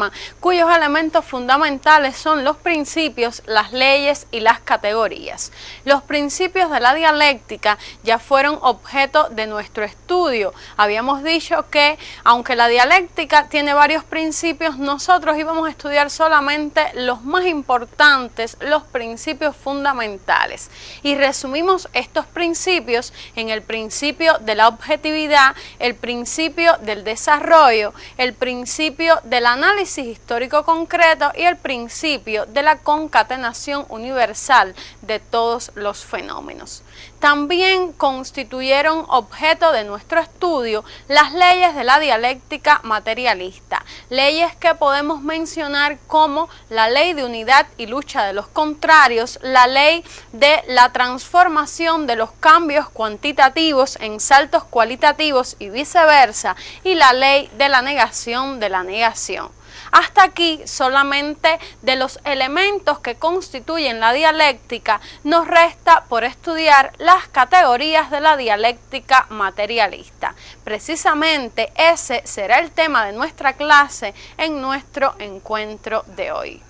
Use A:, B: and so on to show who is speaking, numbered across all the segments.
A: sistema cuyos elementos fundamentales son los principios, las leyes y las categorías. Los principios de la dialéctica ya fueron objeto de nuestro estudio. Habíamos dicho que, aunque la dialéctica tiene varios principios, nosotros íbamos a estudiar solamente los más importantes, los principios fundamentales. Y resumimos estos principios en el principio de la objetividad, el principio del desarrollo, el principio del análisis histórico concreto y el principio de la concatenación universal de todos los fenómenos. También constituyeron objeto de nuestro estudio las leyes de la dialéctica materialista, leyes que podemos mencionar como la ley de unidad y lucha de los contrarios, la ley de la transformación de los cambios cuantitativos en saltos cualitativos y viceversa, y la ley de la negación de la negación. Hasta aquí solamente de los elementos que constituyen la dialéctica nos resta por estudiar las categorías de la dialéctica materialista. Precisamente ese será el tema de nuestra clase en nuestro encuentro de hoy.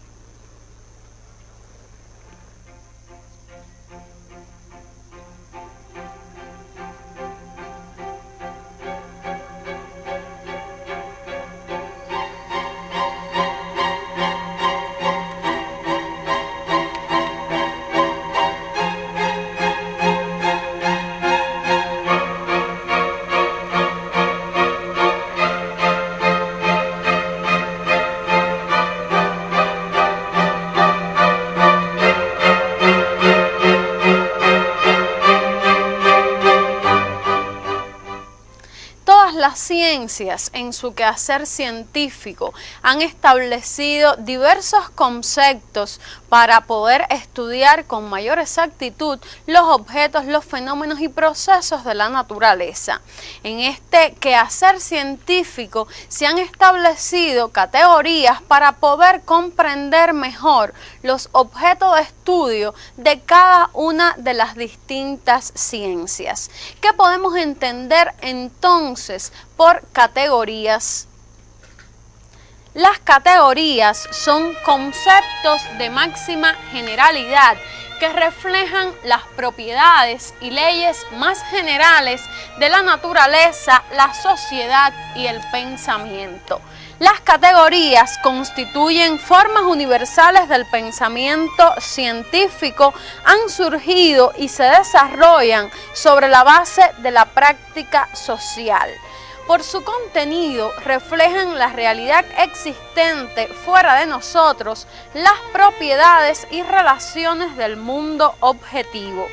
A: Las ciencias en su quehacer científico han establecido diversos conceptos para poder estudiar con mayor exactitud los objetos, los fenómenos y procesos de la naturaleza. En este quehacer científico se han establecido categorías para poder comprender mejor los objetos de estudio de cada una de las distintas ciencias. ¿Qué podemos entender entonces por categorías? Las categorías son conceptos de máxima generalidad que reflejan las propiedades y leyes más generales de la naturaleza, la sociedad y el pensamiento. Las categorías constituyen formas universales del pensamiento científico, han surgido y se desarrollan sobre la base de la práctica social. Por su contenido reflejan la realidad existente fuera de nosotros, las propiedades y relaciones del mundo objetivo.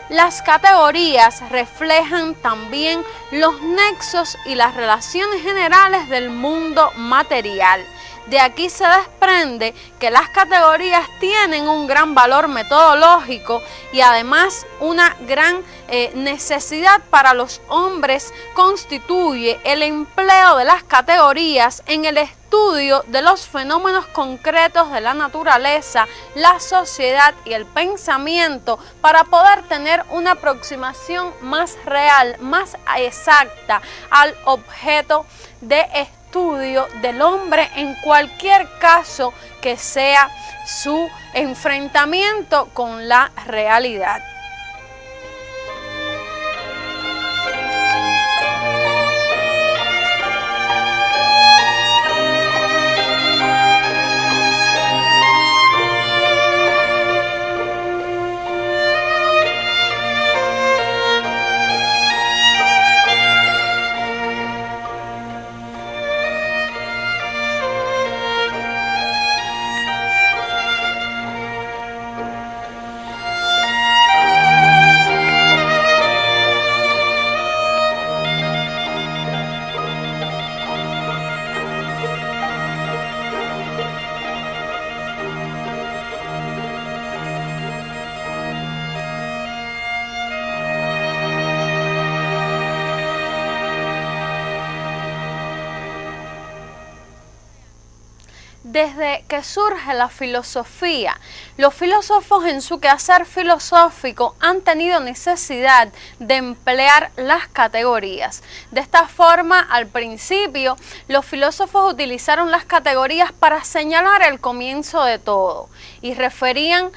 A: Las categorías reflejan también los nexos y las relaciones generales del mundo material. De aquí se desprende que las categorías tienen un gran valor metodológico y además una gran necesidad para los hombres constituye el empleo de las categorías en el estudio de los fenómenos concretos de la naturaleza, la sociedad y el pensamiento para poder tener una aproximación más real, más exacta al objeto de estudio del hombre en cualquier caso que sea su enfrentamiento con la realidad. desde que surge la filosofía, los filósofos en su quehacer filosófico han tenido necesidad de emplear las categorías. De esta forma, al principio, los filósofos utilizaron las categorías para señalar el comienzo de todo y referían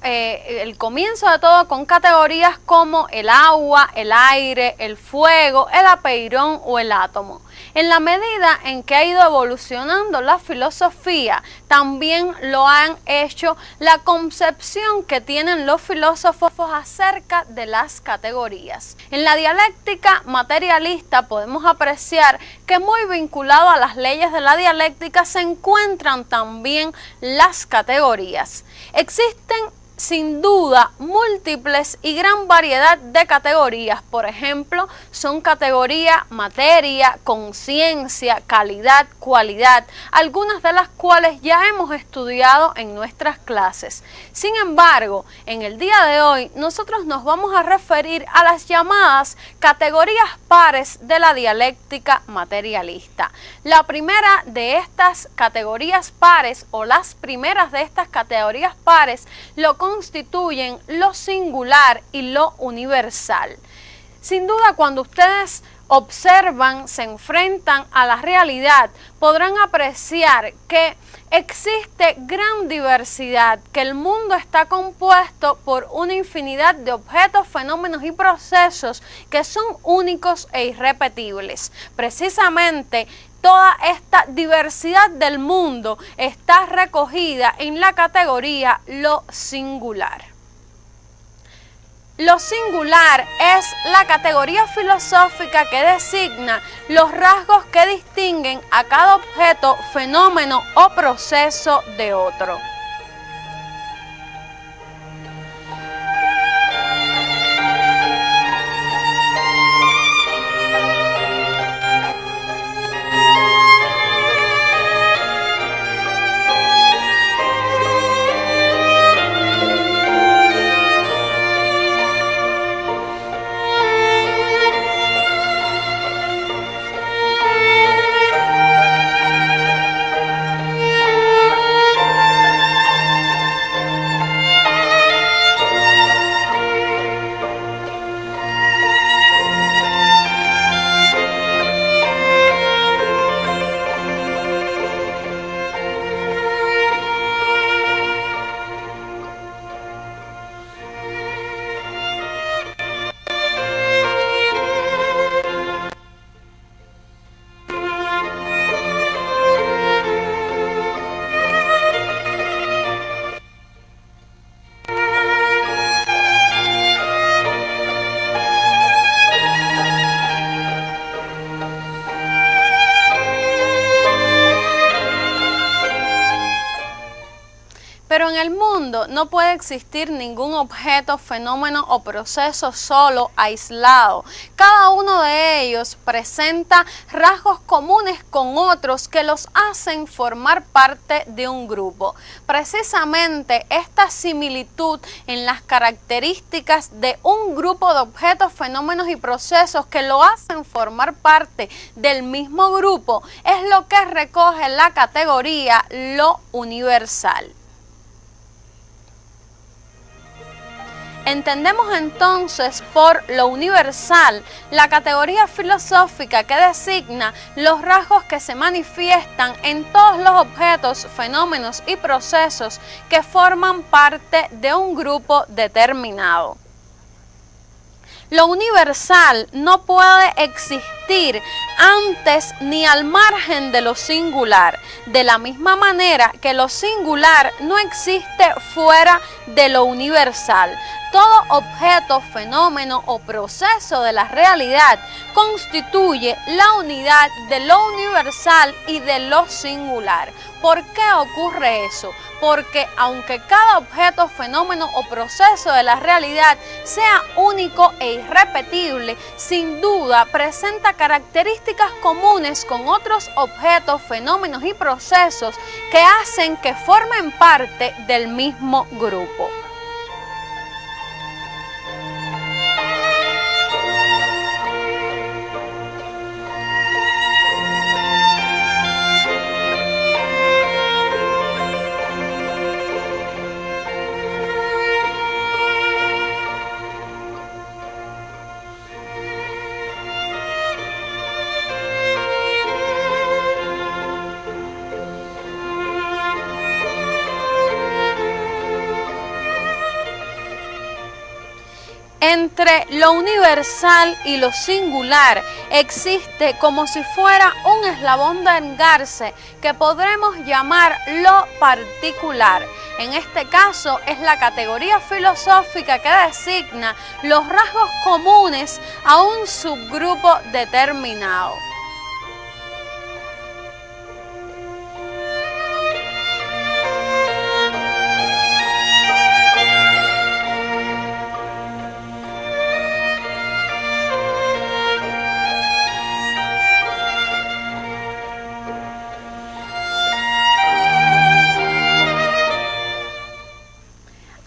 A: el comienzo de todo con categorías como el agua, el aire, el fuego, el apeirón o el átomo. En la medida en que ha ido evolucionando la filosofía, también lo han hecho la concepción que tienen los filósofos acerca de las categorías. En la dialéctica materialista podemos apreciar que muy vinculado a las leyes de la dialéctica se encuentran también las categorías. Existen sin duda múltiples y gran variedad de categorías. Por ejemplo, son categoría, materia, conciencia, calidad, cualidad, algunas de las cuales ya hemos estudiado en nuestras clases. Sin embargo, en el día de hoy nosotros nos vamos a referir a las llamadas categorías pares de la dialéctica materialista. La primera de estas categorías pares o las primeras de estas categorías pares lo constituyen lo singular y lo universal. Sin duda, cuando ustedes observan, se enfrentan a la realidad, podrán apreciar que existe gran diversidad, que el mundo está compuesto por una infinidad de objetos, fenómenos y procesos que son únicos e irrepetibles. Precisamente, toda esta diversidad del mundo está recogida en la categoría lo singular. Lo singular es la categoría filosófica que designa los rasgos que distinguen a cada objeto, fenómeno o proceso de otro. Pero en el mundo no puede existir ningún objeto, fenómeno o proceso solo, aislado. Cada uno de ellos presenta rasgos comunes con otros que los hacen formar parte de un grupo. Precisamente esta similitud en las características de un grupo de objetos, fenómenos y procesos que lo hacen formar parte del mismo grupo es lo que recoge la categoría lo universal. Entendemos entonces por lo universal la categoría filosófica que designa los rasgos que se manifiestan en todos los objetos, fenómenos y procesos que forman parte de un grupo determinado. Lo universal no puede existir antes ni al margen de lo singular, de la misma manera que lo singular no existe fuera de lo universal. Todo objeto, fenómeno o proceso de la realidad constituye la unidad de lo universal y de lo singular. ¿Por qué ocurre eso? Porque aunque cada objeto, fenómeno o proceso de la realidad sea único e irrepetible, sin duda presenta características comunes con otros objetos, fenómenos y procesos que hacen que formen parte del mismo grupo. entre lo universal y lo singular existe como si fuera un eslabón de engarce que podremos llamar lo particular. En este caso es la categoría filosófica que designa los rasgos comunes a un subgrupo determinado.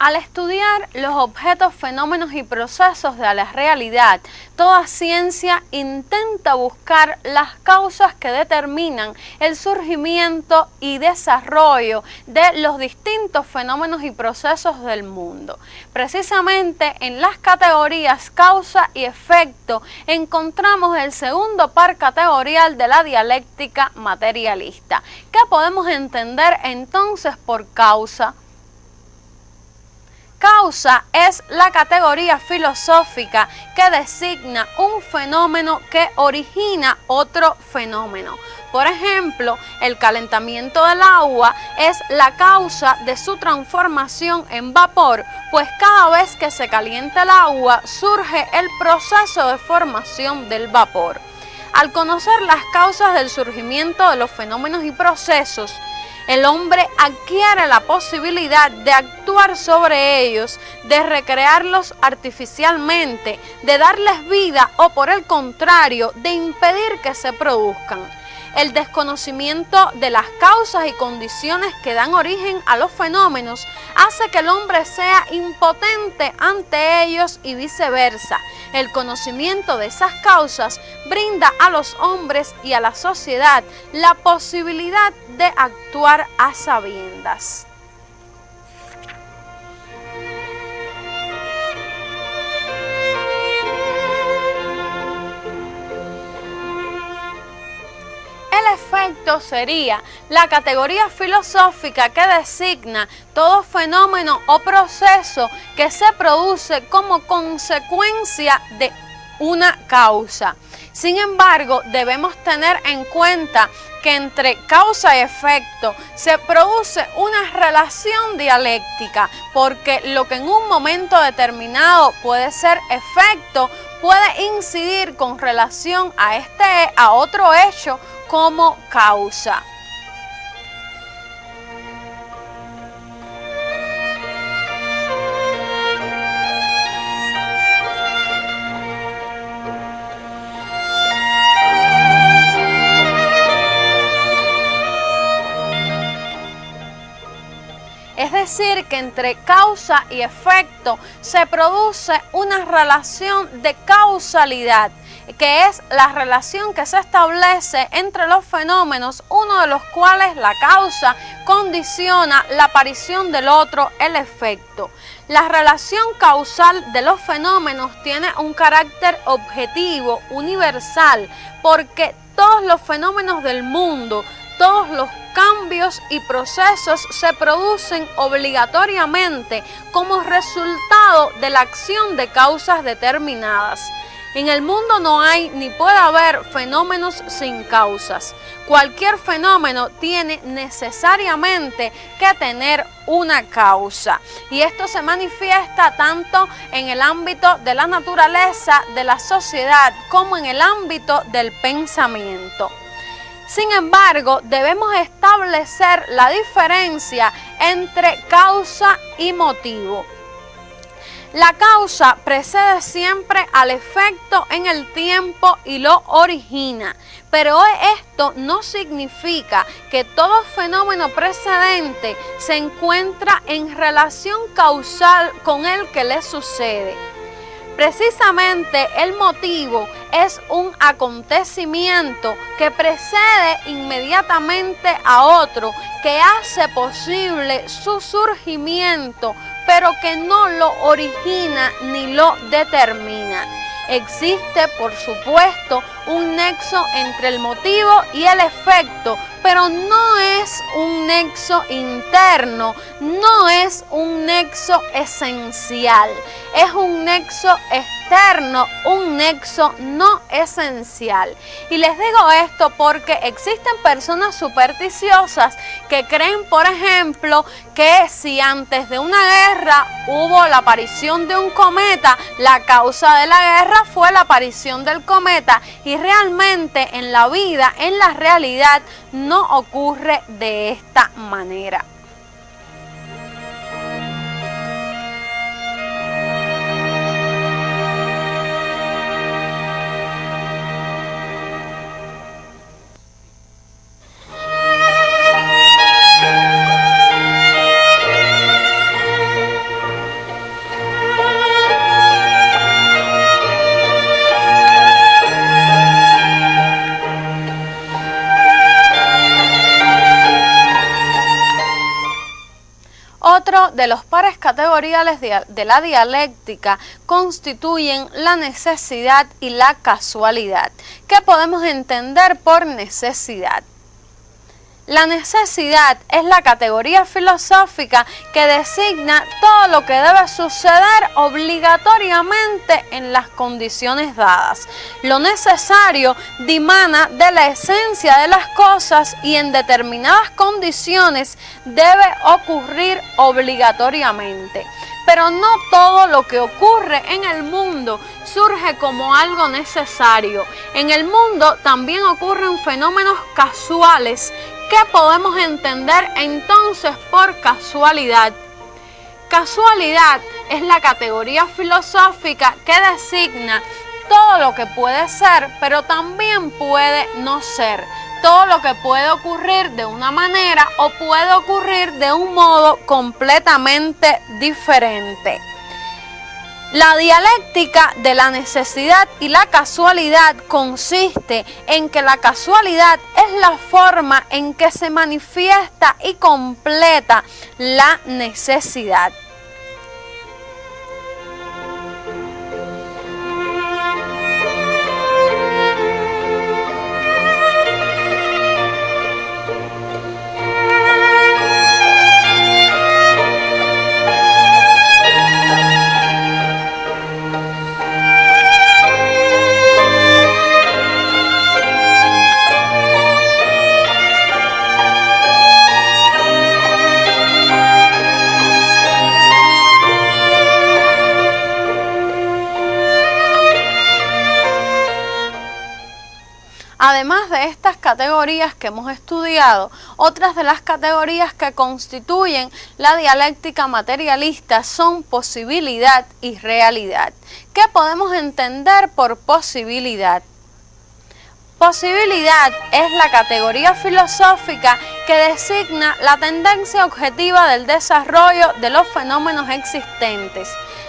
A: Al estudiar los objetos, fenómenos y procesos de la realidad, toda ciencia intenta buscar las causas que determinan el surgimiento y desarrollo de los distintos fenómenos y procesos del mundo. Precisamente en las categorías causa y efecto encontramos el segundo par categorial de la dialéctica materialista. ¿Qué podemos entender entonces por causa? Causa es la categoría filosófica que designa un fenómeno que origina otro fenómeno. Por ejemplo, el calentamiento del agua es la causa de su transformación en vapor, pues cada vez que se calienta el agua surge el proceso de formación del vapor. Al conocer las causas del surgimiento de los fenómenos y procesos, el hombre adquiere la posibilidad de actuar sobre ellos, de recrearlos artificialmente, de darles vida o por el contrario, de impedir que se produzcan. El desconocimiento de las causas y condiciones que dan origen a los fenómenos hace que el hombre sea impotente ante ellos y viceversa. El conocimiento de esas causas brinda a los hombres y a la sociedad la posibilidad de actuar a sabiendas. El efecto sería la categoría filosófica que designa todo fenómeno o proceso que se produce como consecuencia de una causa. Sin embargo, debemos tener en cuenta que entre causa y efecto se produce una relación dialéctica, porque lo que en un momento determinado puede ser efecto, puede incidir con relación a otro hecho como causa. Es decir, que entre causa y efecto se produce una relación de causalidad, que es la relación que se establece entre los fenómenos, uno de los cuales, la causa, condiciona la aparición del otro, el efecto. La relación causal de los fenómenos tiene un carácter objetivo, universal, porque todos los fenómenos del mundo, todos los cambios y procesos se producen obligatoriamente como resultado de la acción de causas determinadas. En el mundo no hay ni puede haber fenómenos sin causas. Cualquier fenómeno tiene necesariamente que tener una causa. Y esto se manifiesta tanto en el ámbito de la naturaleza, de la sociedad, como en el ámbito del pensamiento. Sin embargo, debemos establecer la diferencia entre causa y motivo. La causa precede siempre al efecto en el tiempo y lo origina, pero esto no significa que todo fenómeno precedente se encuentra en relación causal con el que le sucede. Precisamente el motivo es un acontecimiento que precede inmediatamente a otro, que hace posible su surgimiento, pero que no lo origina ni lo determina. Existe, por supuesto, un nexo entre el motivo y el efecto, pero no es un nexo interno, no es un nexo esencial, es un nexo externo externo un nexo no esencial. Y les digo esto porque existen personas supersticiosas que creen, por ejemplo, que si antes de una guerra hubo la aparición de un cometa, la causa de la guerra fue la aparición del cometa, y realmente en la vida, en la realidad, no ocurre de esta manera. Otro de los pares categoriales de la dialéctica constituyen la necesidad y la casualidad. ¿Qué podemos entender por necesidad? La necesidad es la categoría filosófica que designa todo lo que debe suceder obligatoriamente en las condiciones dadas. Lo necesario dimana de la esencia de las cosas y en determinadas condiciones debe ocurrir obligatoriamente. Pero no todo lo que ocurre en el mundo surge como algo necesario. En el mundo también ocurren fenómenos casuales. ¿Qué podemos entender entonces por casualidad? Casualidad es la categoría filosófica que designa todo lo que puede ser, pero también puede no ser. Todo lo que puede ocurrir de una manera o puede ocurrir de un modo completamente diferente. La dialéctica de la necesidad y la casualidad consiste en que la casualidad es la forma en que se manifiesta y completa la necesidad. Además de estas categorías que hemos estudiado, otras de las categorías que constituyen la dialéctica materialista son posibilidad y realidad. ¿Qué podemos entender por posibilidad? Posibilidad es la categoría filosófica que designa la tendencia objetiva del desarrollo de los fenómenos existentes,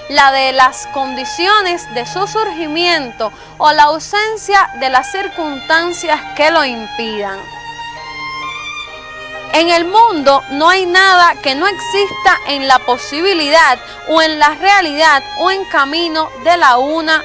A: la de las condiciones de su surgimiento o la ausencia de las circunstancias que lo impidan. En el mundo no hay nada que no exista en la posibilidad o en la realidad o en camino de la una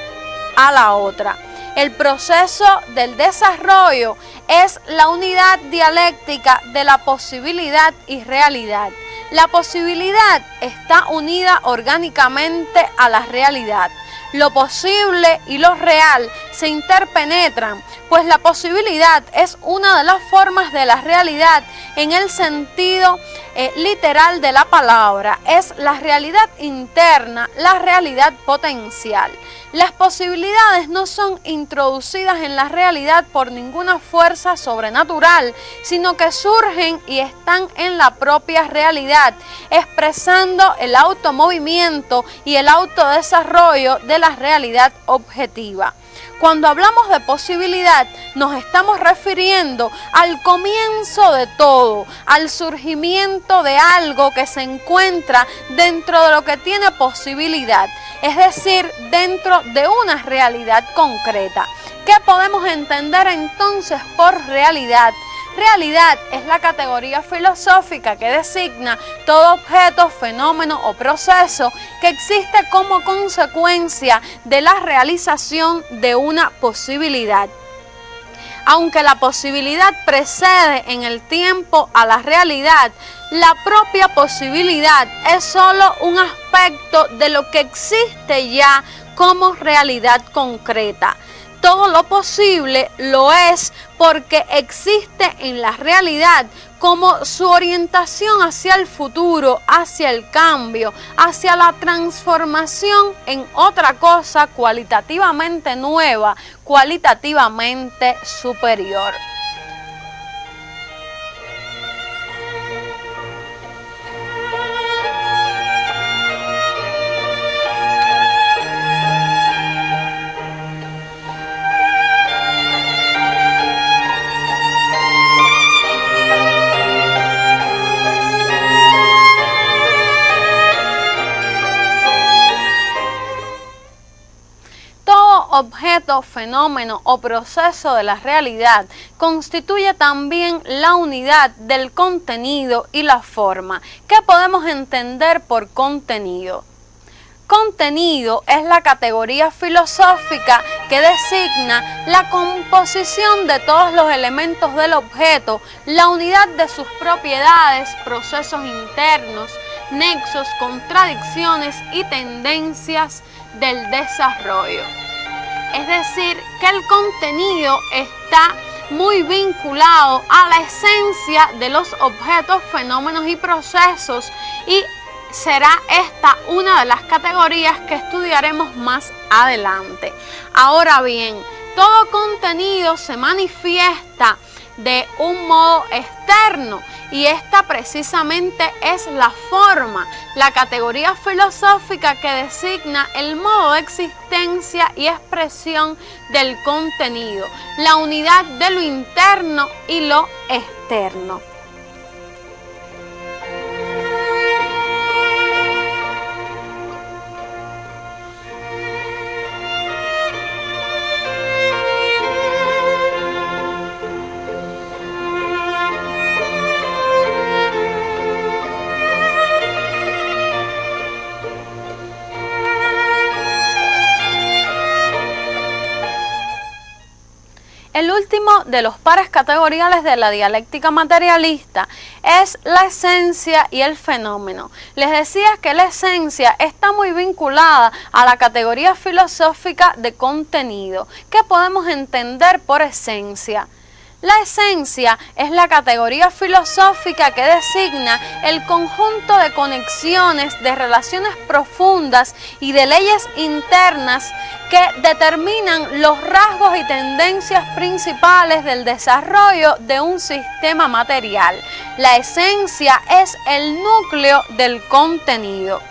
A: a la otra. El proceso del desarrollo es la unidad dialéctica de la posibilidad y realidad. La posibilidad está unida orgánicamente a la realidad. Lo posible y lo real se interpenetran, pues la posibilidad es una de las formas de la realidad en el sentido literal de la palabra. Es la realidad interna, la realidad potencial. Las posibilidades no son introducidas en la realidad por ninguna fuerza sobrenatural, sino que surgen y están en la propia realidad, expresando el automovimiento y el autodesarrollo de la realidad objetiva. Cuando hablamos de posibilidad, nos estamos refiriendo al comienzo de todo, al surgimiento de algo que se encuentra dentro de lo que tiene posibilidad, es decir, dentro de una realidad concreta. ¿Qué podemos entender entonces por realidad? Realidad es la categoría filosófica que designa todo objeto, fenómeno o proceso que existe como consecuencia de la realización de una posibilidad. Aunque la posibilidad precede en el tiempo a la realidad, la propia posibilidad es solo un aspecto de lo que existe ya como realidad concreta. Todo lo posible lo es porque existe en la realidad como su orientación hacia el futuro, hacia el cambio, hacia la transformación en otra cosa cualitativamente nueva, cualitativamente superior. Objeto, fenómeno o proceso de la realidad constituye también la unidad del contenido y la forma. ¿Qué podemos entender por contenido? Contenido es la categoría filosófica que designa la composición de todos los elementos del objeto, la unidad de sus propiedades, procesos internos, nexos, contradicciones y tendencias del desarrollo. Es decir, que el contenido está muy vinculado a la esencia de los objetos, fenómenos y procesos, y será esta una de las categorías que estudiaremos más adelante. Ahora bien, todo contenido se manifiesta de un modo externo y esta precisamente es la forma, la categoría filosófica que designa el modo de existencia y expresión del contenido, la unidad de lo interno y lo externo. El último de los pares categoriales de la dialéctica materialista es la esencia y el fenómeno. Les decía que la esencia está muy vinculada a la categoría filosófica de contenido. ¿Qué podemos entender por esencia? La esencia es la categoría filosófica que designa el conjunto de conexiones, de relaciones profundas y de leyes internas que determinan los rasgos y tendencias principales del desarrollo de un sistema material. La esencia es el núcleo del contenido.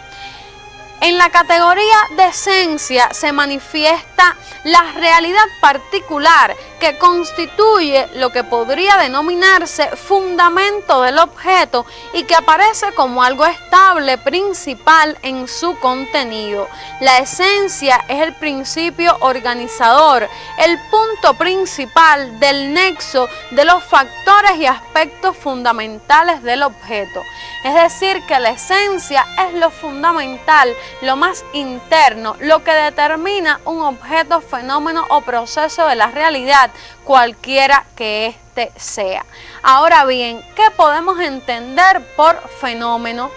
A: En la categoría de esencia se manifiesta la realidad particular que constituye lo que podría denominarse fundamento del objeto y que aparece como algo estable, principal en su contenido. La esencia es el principio organizador, el punto principal del nexo de los factores y aspectos fundamentales del objeto. Es decir, que la esencia es lo fundamental, lo más interno, lo que determina un objeto, fenómeno o proceso de la realidad, cualquiera que éste sea. Ahora bien, ¿qué podemos entender por fenómeno?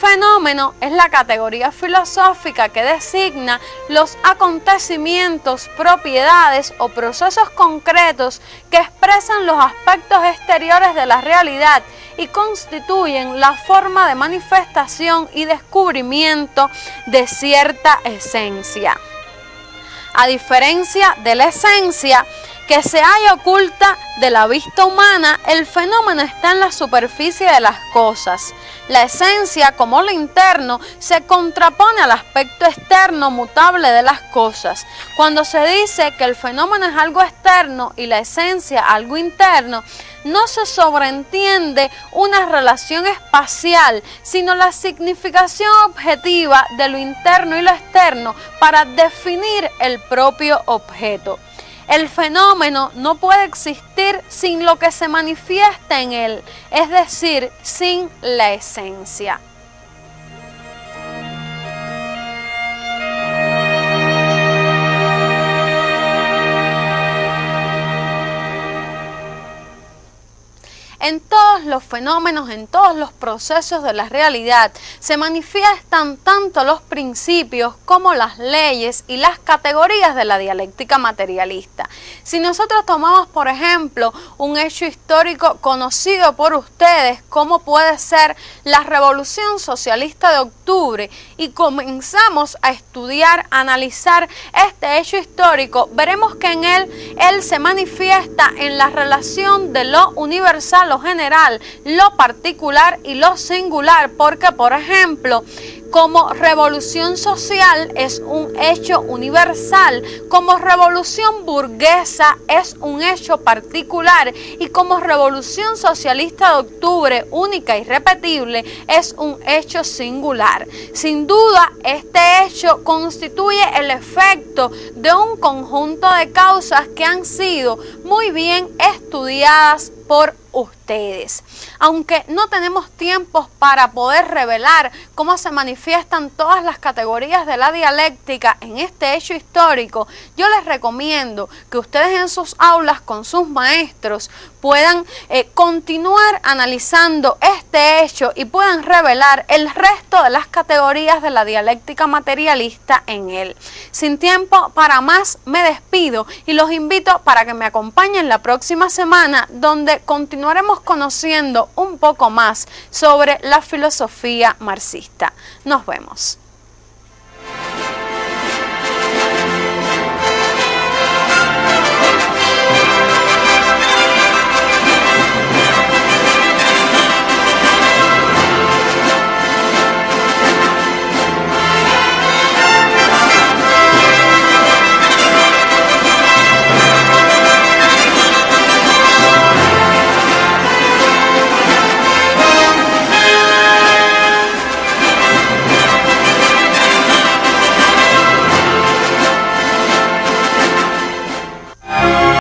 A: Fenómeno es la categoría filosófica que designa los acontecimientos, propiedades o procesos concretos que expresan los aspectos exteriores de la realidad y constituyen la forma de manifestación y descubrimiento de cierta esencia. A diferencia de la esencia, que se halla oculta de la vista humana, el fenómeno está en la superficie de las cosas. La esencia, como lo interno, se contrapone al aspecto externo mutable de las cosas. Cuando se dice que el fenómeno es algo externo y la esencia algo interno, no se sobreentiende una relación espacial, sino la significación objetiva de lo interno y lo externo para definir el propio objeto. El fenómeno no puede existir sin lo que se manifiesta en él, es decir, sin la esencia. en todos los fenómenos, en todos los procesos de la realidad, se manifiestan tanto los principios como las leyes y las categorías de la dialéctica materialista. Si nosotros tomamos, por ejemplo, un hecho histórico conocido por ustedes, como puede ser la Revolución Socialista de Octubre, y comenzamos a estudiar, a analizar este hecho histórico, veremos que en él se manifiesta en la relación de lo universal, lo general, lo particular y lo singular, porque, por ejemplo, como revolución social es un hecho universal, como revolución burguesa es un hecho particular y como revolución socialista de octubre única y irrepetible es un hecho singular. Sin duda, este hecho constituye el efecto de un conjunto de causas que han sido muy bien estudiadas por ustedes. Aunque no tenemos tiempos para poder revelar cómo se manifiestan todas las categorías de la dialéctica en este hecho histórico, yo les recomiendo que ustedes en sus aulas con sus maestros puedan continuar analizando este hecho y puedan revelar el resto de las categorías de la dialéctica materialista en él. Sin tiempo para más, me despido y los invito para que me acompañen la próxima semana, donde continuaremos conociendo un poco más sobre la filosofía marxista. Nos vemos.